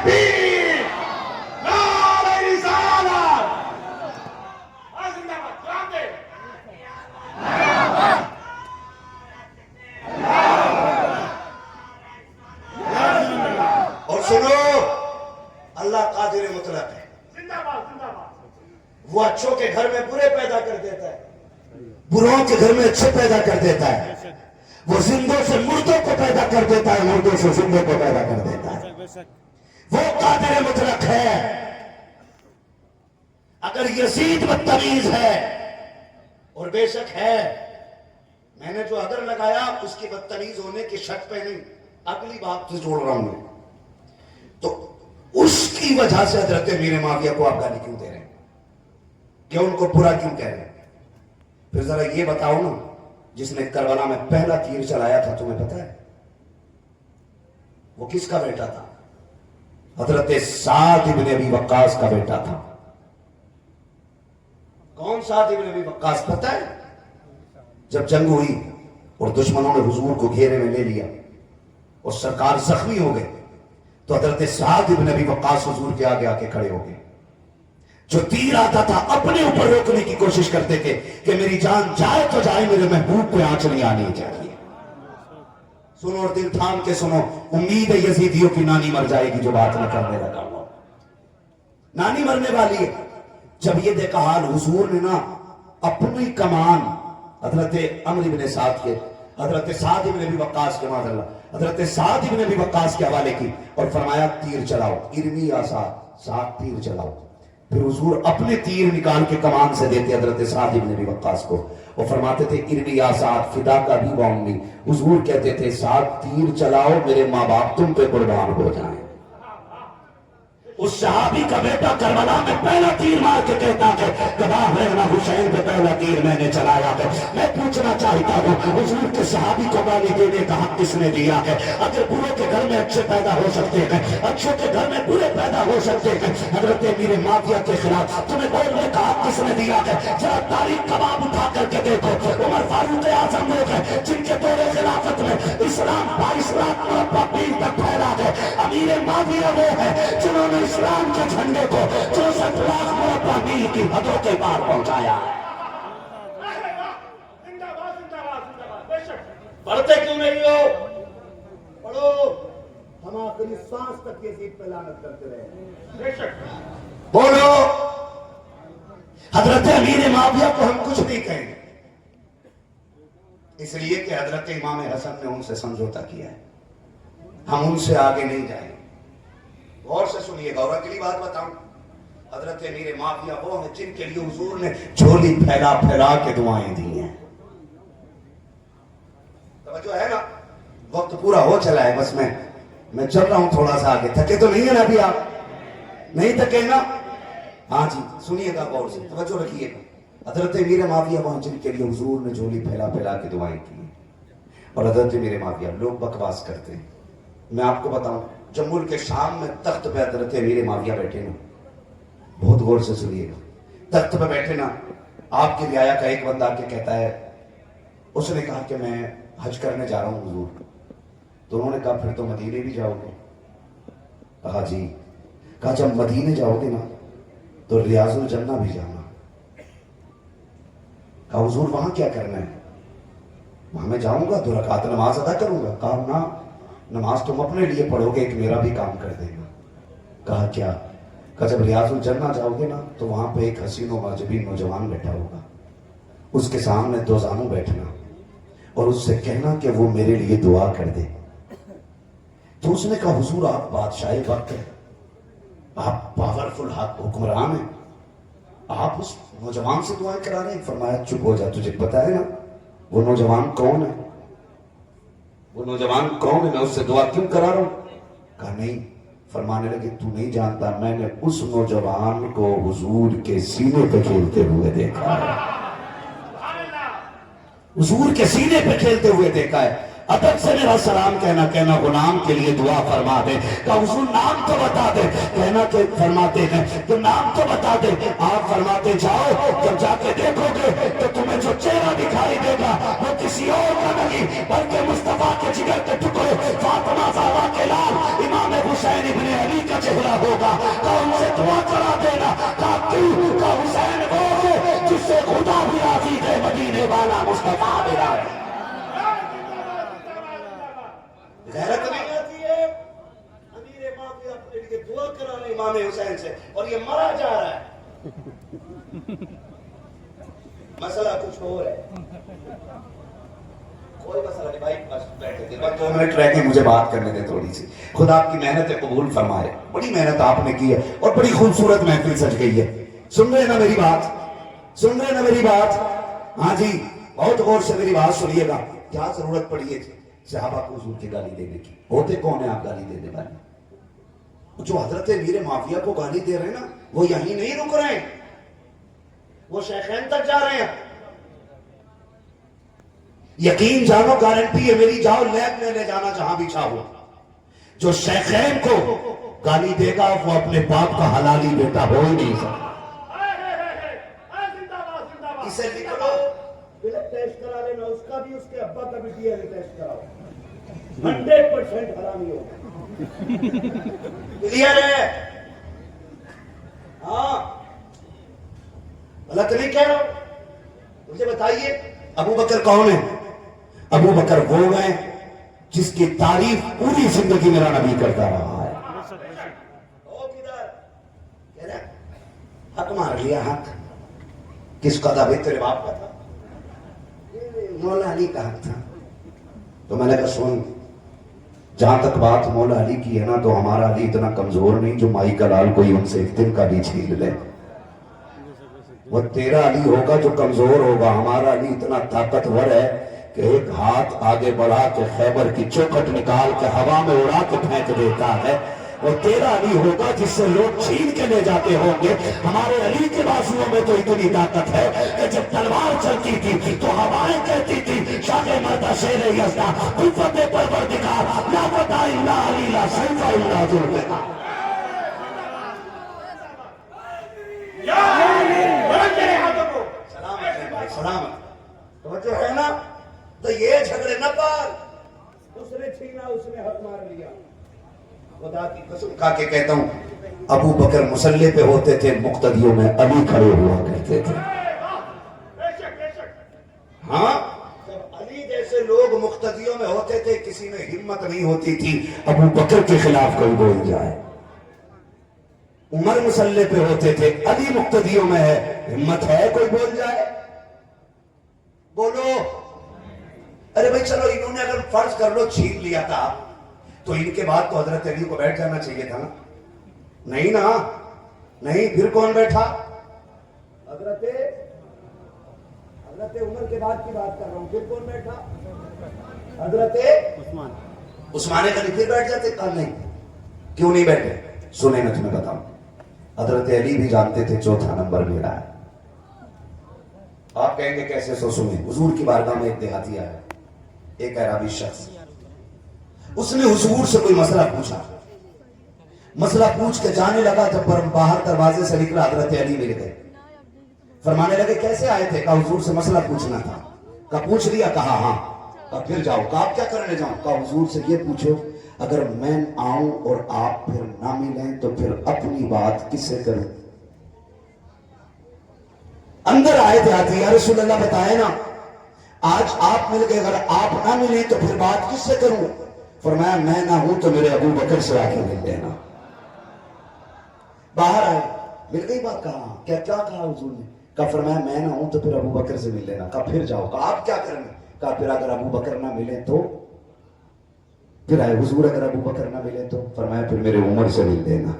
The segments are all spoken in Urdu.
تکبیر، نعرہ رسالت، زندہ باد، جواب دے۔ اور سنو، اللہ قادر مطلق ہے، زندہ باد، زندہ باد۔ وہ اچھوں کے گھر میں برے پیدا کر دیتا ہے، بروں کے گھر میں اچھے پیدا کر دیتا ہے، وہ زندوں سے مردوں کو پیدا کر دیتا ہے، مردوں سے زندوں کو پیدا کر دیتا ہے، وہ قادر مطلق ہے۔ اگر یزید بدتمیز ہے، اور بے شک ہے، میں نے جو اگر لگایا اس کی بدتمیز ہونے کی شک پہ نہیں، اگلی بات سے جوڑ رہا ہوں میں، تو اس کی وجہ سے حضرت امیر معاویہ کو آپ گالی کیوں دے رہے ہیں، کہ ان کو برا کیوں کہہ رہے ہیں؟ پھر ذرا یہ بتاؤ نا، جس نے کربلا میں پہلا تیر چلایا تھا تمہیں پتا ہے وہ کس کا بیٹا تھا؟ حضرت سعد بن ابی وقاص کا بیٹا تھا۔ کون سعد بن ابی وقاص پتا ہے؟ جب جنگ ہوئی اور دشمنوں نے حضور کو گھیرے میں لے لیا اور سرکار زخمی ہو گئے، تو حضرت سعد بن ابی وقاص حضور کے آگے آ کے کھڑے ہو گئے۔ جو تیر آتا تھا اپنے اوپر روکنے کی کوشش کرتے تھے کہ میری جان جائے تو جائے، میرے محبوب پہ آنچ نہیں آنی چاہیے۔ سنو اور دل تھام کے سنو، امید ہے یزیدیوں کی نانی مر جائے گی جو بات میں کرنے لگا ہوں، نانی مرنے والی ہے۔ جب یہ دیکھا حال، حضور نے نا اپنی کمان حضرت عمرو بن سعد کے، حضرت سعد بن ابی وقاص کے، معاذ اللہ، حضرت سعد بن ابی وقاص کے حوالے کی اور فرمایا تیر چلاؤ، ارمی یا سعد تیر چلاؤ۔ پھر حضور اپنے تیر نکال کے کمان سے دیتے حضرت سعد بن ابی وقاص کو، وہ فرماتے تھے ارمی یا سعد فدا کا بھی باؤنگی۔ حضور کہتے تھے سعد تیر چلاؤ، میرے ماں باپ تم پہ قربان ہو جائیں۔ اس صحابی کا بیٹا کربلا میں پہلا تیر مار کے کہتا ہے گواہ رہنا حسین پہ پہلا تیر میں نے چلایا ہے۔ میں پوچھنا چاہتا ہوں، حضور کے صحابی کو گالی دینے کا حق کس نے دیا ہے؟ اگر بروں کے گھر میں اچھے پیدا ہو سکتے ہیں، اچھوں کے گھر میں برے پیدا ہو سکتے ہیں، حضرت امیر معاویہ کے خلاف تمہیں بولنے کا حق کس نے دیا ہے؟ ذرا تاریخ کباب اٹھا کر کے دیکھو، عمر فاروق اعظم لوگ ہیں جن کے دور خلافت میں اسلام 22 لاکھ مربع میل تک پھیلا ہے۔ امیر معاویہ وہ ہے جنہوں نے اسلام کے جھنڈے کو 64 لاکھ مربع میل کی حدوں کے پار پہنچایا ہے۔ پڑھتے کیوں نہیں ہو؟ پڑھو، ہم آخری سانس تک یزید پہ لعنت کرتے رہے۔ بولو، حضرت امیر معاویہ کو ہم کچھ نہیں کہیں، اس لیے کہ حضرت امام حسن نے ان سے سمجھوتا کیا ہے، ہم ان سے آگے نہیں جائیں۔ غور سے سنیے گا، اور اگلی بات بتاؤں، حضرت امیر معاویہ وہ ہیں جن کے لیے حضور نے جھولی پھیلا پھیلا کے دعائیں دی ہیں۔ توجہ ہے نا؟ وقت پورا ہو چلا ہے، بس میں چل رہا ہوں تھوڑا سا آگے۔ تھکے تو نہیں ہے نا ابھی آپ؟ نہیں تھکے نا؟ ہاں جی، سنیے گا غور سے، توجہ رکھیے گا۔ حضرت امیر معاویہ وہ ہیں جن کے لیے حضور نے جھولی پھیلا پھیلا کے دعائیں کی ہیں۔ اور حضرت امیر معاویہ، لوگ بکواس کرتے ہیں، میں آپ کو بتاؤں، جب ملک شام میں تخت پہ حضرت امیر معاویہ بیٹھے نا، بہت غور سے سنیے گا، تخت پہ بیٹھے نا، آپ کی رعایا کا ایک بندہ آ کے کہتا ہے، اس نے کہا کہ میں حج کرنے جا رہا ہوں حضور۔ تو انہوں نے کہا پھر تو مدینے بھی جاؤ گے؟ کہا جی۔ کہا جب مدینے جاؤ گے نا تو ریاض الجنہ بھی جانا۔ کہا حضور وہاں کیا کرنا ہے؟ وہاں میں جاؤں گا 2 رکعت نماز ادا کروں گا۔ کہا نا، نماز تم اپنے لیے پڑھو گے، ایک میرا بھی کام کر دے گا۔ کہا کیا؟ کہا جب ریاض الجنہ جاؤ گے نا تو وہاں پہ ایک حسین و معجبی نوجوان بیٹھا ہوگا، اس کے سامنے 2 زانوں بیٹھنا اور اس سے کہنا کہ وہ میرے لیے دعا کر دے۔ تو اس نے کہا حضور آپ بادشاہ وقت ہے، آپ پاورفل حکمران ہیں، آپ اس نوجوان سے دعائیں کرا رہے ہیں؟ فرمایا چپ ہو جا، تجھے پتا ہے نا وہ نوجوان کون ہے؟ وہ نوجوان کون ہے؟ میں اس سے دعا کیوں کرا رہا ہوں؟ کہا نہیں۔ فرمانے لگے تو نہیں جانتا، میں نے اس نوجوان کو حضور کے سینے پہ کھیلتے ہوئے دیکھا ہے، حضور کے سینے پہ کھیلتے ہوئے دیکھا ہے۔ ادب سے میرا سلام کہنا غلام کے لیے دعا فرما دے۔ کہ حضور نام تو بتا دے، کہنا کہ فرماتے ہیں کہ نام تو بتا دے۔ آپ فرماتے جاؤ، جب جا کے دیکھو گے تو تمہیں جو چہرہ دکھائی دے گا وہ کسی اور کا نہیں بلکہ مصطفیٰ کے جگر کے ٹکڑے فاطمہ زہرا کے لال امام حسین ابن علی کا چہرہ ہوگا، کہا ان سے دعا کرا دینا، کہا کیوں؟ کہا حسین وہ ہے جس سے خدا بھی راضی ہے، مدینے والا مصطفیٰ بھی راضی۔ غیرت نہیں آتی ہے امیر معاویہ اپنے لیے دعا کرانے امام حسین سے، اور یہ مرا جا رہا ہے۔ مسئلہ کچھ اور ہے، کوئی مسئلہ نہیں بھائی، بس بیٹھے تھے، بس 2 منٹ رہ کے مجھے بات کرنے دے تھوڑی سی۔ خدا آپ کی محنت قبول فرمائے، بڑی محنت آپ نے کی ہے اور بڑی خوبصورت محفل سج گئی ہے۔ سن رہے نا میری بات؟ سن رہے نا میری بات؟ ہاں جی، بہت غور سے میری بات سنیے گا۔ کیا ضرورت پڑی ہے صحابہ کو حضور کی گالی دینے کی؟ ہوتے کون ہیں آپ گالی دینے والے؟ جو حضرت امیر معاویہ کو گالی دے رہے ہیں نا، وہ یہیں نہیں رک رہے ہیں، وہ شیخین تک جا رہے ہیں۔ یقین جانو، گارنٹی ہے میری، جاؤ لیب میں لے جانا جہاں بھی چاہو، جو شیخین کو گالی دے گا وہ اپنے باپ کا حلالی بیٹا ہو ہی نہیں سکتا۔ اسے لکھ لو، بلڈ ٹیسٹ کرا لینا، اس کا بھی اس کے ابا کا بھی ڈی این اے ٹیسٹ کراؤ، 100% حرامی ہوگا۔ کلیئر ہے؟ ہاں، غلط نہیں کہہ رہا ہوں۔ مجھے بتائیے ابو بکر کون ہے؟ ابو بکر وہ ہیں جس کی تعریف پوری زندگی میرا نبی کرتا رہا ہے۔ حق مار لیا، حق کس کا تھا بھائی؟ تیرے باپ کا تھا، مولا علی کا حق تھا۔ تو میں نے کہا سن، جہاں تک بات مولا علی کی ہے نا، تو ہمارا علی اتنا کمزور نہیں جو مائی کا لال کوئی ان سے ایک دن کا بھی چھین لے۔ وہ تیرا علی ہوگا جو کمزور ہوگا، ہمارا علی اتنا طاقتور ہے کہ ایک ہاتھ آگے بڑھا کے خیبر کی چوکھٹ نکال کے ہوا میں اڑا کے پھینک دیتا ہے۔ وہ تیرا علی ہوگا جس سے لوگ چھین کے لے جاتے ہوں گے۔ ہمارے علی کے بازوؤں میں تو اتنی طاقت ہے کہ جب تلوار چلتی تھی تو ہوائیں کہتی تھی شاہ مردہ شیر یزدہ قوت پروردگار لا فتح الا علی لا سیف الا ذوالفقار۔ سلامت توجہ ہے نا؟ تو یہ جھگڑے نہ پال، اس نے چھینا، اس نے حق مار لیا۔ خدا کی قسم کھا کے کہتا ہوں، ابو بکر مسلح پہ ہوتے تھے، مقتدیوں میں علی کھڑے ہوا کرتے تھے۔ ہاں، جب علی جیسے لوگ مقتدیوں میں ہوتے تھے، کسی میں ہمت نہیں ہوتی تھی ابو بکر کے خلاف کوئی بول جائے۔ عمر مسلح پہ ہوتے تھے، علی مقتدیوں میں ہے، ہمت ہے کوئی بول جائے؟ بولو۔ ارے بھائی چلو، انہوں نے اگر فرض کر لو چھین لیا تھا تو ان کے بعد تو حضرت علی کو بیٹھ جانا چاہیے تھا نا؟ نہیں نا، نہیں، پھر کون بیٹھا؟ حضرت عمر کے بعد کی بات کر رہا ہوں، پھر کون بیٹھا؟ حضرت عثمان غنی۔ پھر بیٹھ جاتے؟ کہا نہیں۔ کیوں نہیں بیٹھے؟ سنیں میں تمہیں بتاؤں، حضرت علی بھی جانتے تھے چوتھا نمبر میرا ہے۔ آپ کہیں گے کیسے؟ سو سنیں، حضور کی بارگاہ میں ایک دیہاتی آیا، ایک عربی شخص، اس نے حضور سے کوئی مسئلہ پوچھا، مسئلہ پوچھ کے جانے لگا، جب باہر دروازے سے نکلا حضرت علی مل گئے، فرمانے لگے کیسے آئے تھے؟ کہا حضور سے مسئلہ پوچھنا تھا۔ کہا پوچھ لیا؟ کہا ہاں۔ کہا پھر جاؤ۔ کہا آپ کیا کرنے جاؤں؟ کہا حضور سے یہ پوچھو اگر میں آؤں اور آپ پھر نہ ملیں تو پھر اپنی بات کس سے کروں؟ اندر آئے تھے، یا رسول اللہ بتائے نا، آج آپ مل گئے، اگر آپ نہ ملیں تو پھر بات کس سے کروں؟ فرمایا میں نہ ہوں تو میرے ابو بکر سے آ کے مل لینا۔ باہر آئے، مل گئی بات؟ کہا کیا کہا حضور نے؟ کہا فرمایا میں نہ ہوں تو پھر ابو بکر سے مل لینا۔ کہا پھر جاؤ۔ کہا آپ کیا کریں؟ کہا پھر اگر ابو بکر نہ ملے تو؟ پھر آئے، حضور اگر ابو بکر نہ ملے تو؟ فرمایا پھر میرے عمر سے مل لینا۔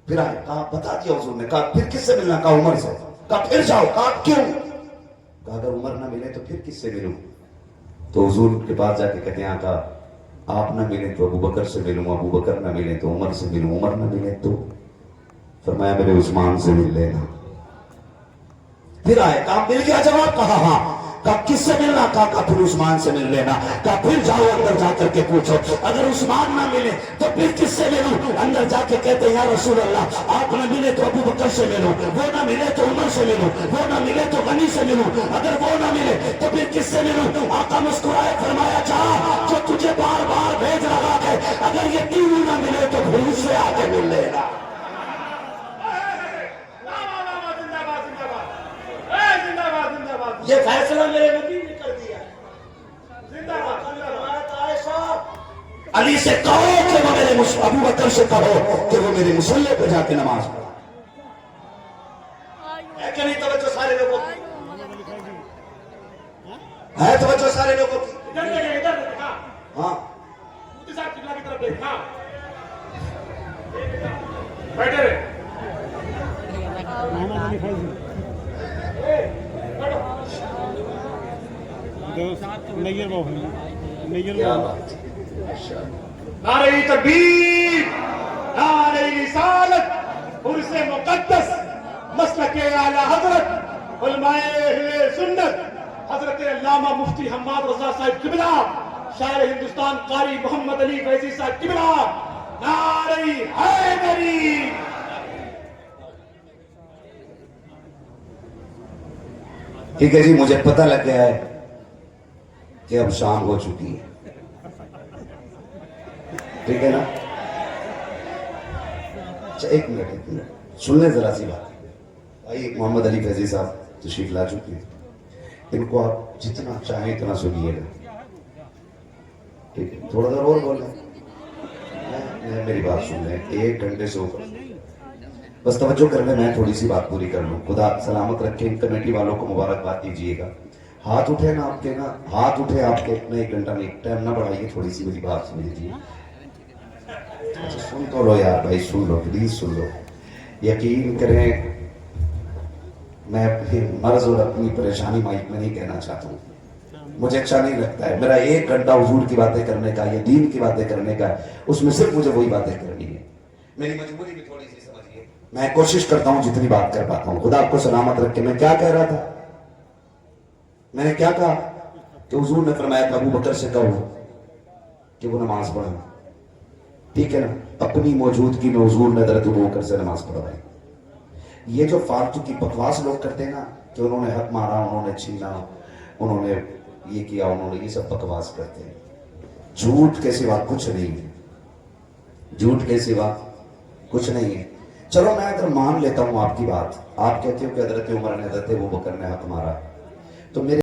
پھر آئے، کہا بتا دیا حضور نے۔ کہا پھر کس سے ملنا؟ کہا عمر سے۔ کہا پھر جاؤ۔ کہا کیوں؟ کہا اگر عمر نہ ملے تو پھر کس سے ملوں؟ تو حضور کے پاس جا کے کہتے ہیں آقا آپ نہ ملیں تو ابو بکر سے ملوں، ابو بکر نہ ملیں تو عمر سے ملوں، عمر نہ ملیں تو؟ فرمایا میرے عثمان سے مل لینا۔ پھر آئے، کہا مل گیا جواب؟ کہا ہاں۔ کہا کس سے ملنا؟ کہا پھر عثمان سے مل لینا. کہا پھر جاؤ اندر جا کر کے پوچھو. اگر عثمان نہ ملے تو پھر کس سے ملوں؟ اندر جا کے کہتے یا رسول اللہ آپ نہ ملے تو ابو بکر سے ملوں, وہ نہ ملے تو عمر سے ملوں, وہ نہ ملے تو غنی سے ملوں, اگر وہ نہ ملے تو پھر کس سے ملوں؟ آقا مسکرائے فرمایا جا جو تجھے بار بار بھیج رہا ہے, اگر یہ تینوں نہ ملے تو پھر اس سے آ کے مل لینا. یہ فیصلہ میرے نبی نے کر دیا. علی سے کہو کہ وہ میرے ابو بکر سے کہو کہ وہ میرے مصلی پہ جا کے نماز پڑھا. ہے کہ نہیں توجہ سارے لوگوں کی؟ ہے توجہ سارے لوگوں کی؟ ادھر دیکھا ہاں مفتی صاحب قبلہ کی طرف دیکھا. بیٹھے رہے. کیا بات ہے. نعرہ تکبیر, نعرہ رسالت, عرس مقدس, مسلک اعلی حضرت علماء اہل سنت حضرت علامہ مفتی حماد رضا صاحب قبلہ, شاعر ہندوستان قاری محمد علی فیضی صاحب قبلہ, نعرہ حیدری. ٹھیک ہے جی, مجھے پتہ لگ گیا ہے کہ اب شام ہو چکی ہے. ٹھیک ہے نا؟ اچھا ایک منٹ سن لیں ذرا سی بات. بھائی محمد علی فیضی صاحب تشریف لا چکے ہیں, ان کو آپ جتنا چاہیں اتنا سنیے گا. ٹھیک ہے, تھوڑا دیر اور بول رہے میری بات سن لیں, 1 گھنٹے سے اوپر بس توجہ کر لیں, میں تھوڑی سی بات پوری کر لوں. خدا سلامت رکھے. ان کمیٹی والوں کو مبارکباد دیجیے گا. ہاتھ اٹھے نا آپ کے, نا ہاتھ اٹھے آپ کے, اتنا 1 گھنٹہ نہیں, ٹائم نہ بڑھائیے, تھوڑی سی میری بات سن لیجیے. سن تو لو یار بھائی, سن لو پلیز سن لو. یقین کریں میں اپنی مرض اور اپنی پریشانی مائک میں نہیں کہنا چاہتا ہوں, مجھے اچھا نہیں لگتا ہے. میرا 1 گھنٹہ حضور کی باتیں کرنے کا, یہ دین کی باتیں کرنے کا, اس میں صرف مجھے وہی باتیں کرنی ہے. میری مجبوری بھی تھوڑی سی سمجھیے, میں کوشش کرتا ہوں جتنی بات کر پاتا ہوں. خدا آپ کو سلامت رکھے. میں کیا کہہ رہا تھا, میں نے کیا کہا کہ حضور نے فرمایا کہ ابو بکر سے کہو کہ وہ نماز پڑھا. ٹھیک ہے نا, اپنی موجودگی میں حضور نے حضرت ابو بکر سے نماز پڑھوائی. یہ جو فالتو کی بکواس لوگ کرتے ہیں نا کہ انہوں نے حق مارا, انہوں نے چھینا, انہوں نے یہ کیا, انہوں نے یہ سب بکواس کرتے ہیں. جھوٹ کے سوا کچھ نہیں ہے, جھوٹ کے سوا کچھ نہیں ہے. چلو میں اگر مان لیتا ہوں آپ کی بات, آپ کہتے ہو کہ حضرت عمر نے حضرت ابو بکر نے حق مارا, تو میرے